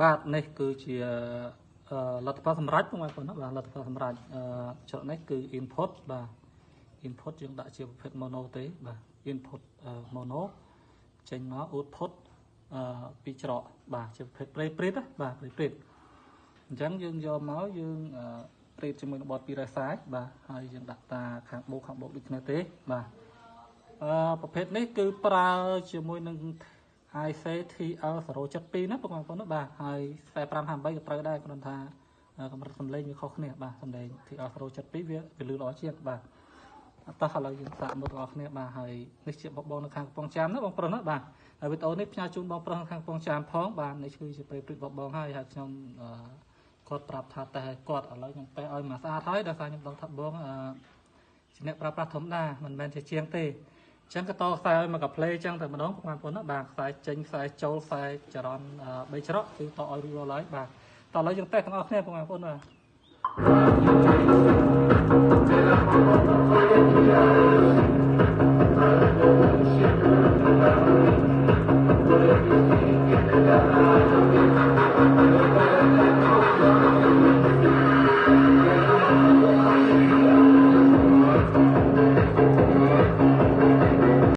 បាទនេះគឺជាលទ្ធផលសម្រាប់បងប្អូនបាទលទ្ធផលសម្រាប់ចំណុចនេះគឺ input បាទ input យើងដាក់ជាប្រភេទ mono ទេបាទ input mono ចេញមក output ពីច្រកបាទជាប្រភេទព្រៃព្រិតបាទព្រៃព្រិតអញ្ចឹងយើងយកមកយើងព្រិតជាមួយនឹងបត240បាទហើយយើងដាក់តាខាងបូកដូចគ្នាទេបាទប្រភេទនេះគឺប្រើជាមួយនឹងIC TL072 ណាបងប្អូនបាទហើយ4558ក៏ត្រូវដែរគ្រាន់ថាកម្រិតសំឡេងវាខុសគ្នាបាទសំឡេង TL072 វាលឺល្អជាងបាទអត់តោះឥឡូវយើងសាកមើលបងប្អូនគ្នាបាទហើយនេះជាបងប្អូននៅខាងកំពង់ចាមណាបងប្អូនណាបាទហើយវីដេអូនេះផ្សាយជូនបងប្អូនខាងកំពង់ចាមផងបាទនេះគឺជាព្រៃព្រិតបងហើយខ្ញុំគាត់ប្រាប់ថាតែគាត់ឥឡូវខ្ញុំតែឲ្យមកស្អាតហើយដោយសារខ្ញុំដឹងថាបងជាអ្នកប្រើប្រាស់ធម្មតាមិនមែនជាជាងទេអញ្ចឹងក៏តខ្សែឲ្យមកកាផ្លេអញ្ចឹងតែម្ដងបងប្អូនណាបាទខ្សែចេញខ្សែចូលខ្សែចរន្ត3ច្រកគឺតឲ្យរួចរាល់ហើយបាទតឥឡូវយើងតេស្តទាំងអស់គ្នាបងប្អូនបាទ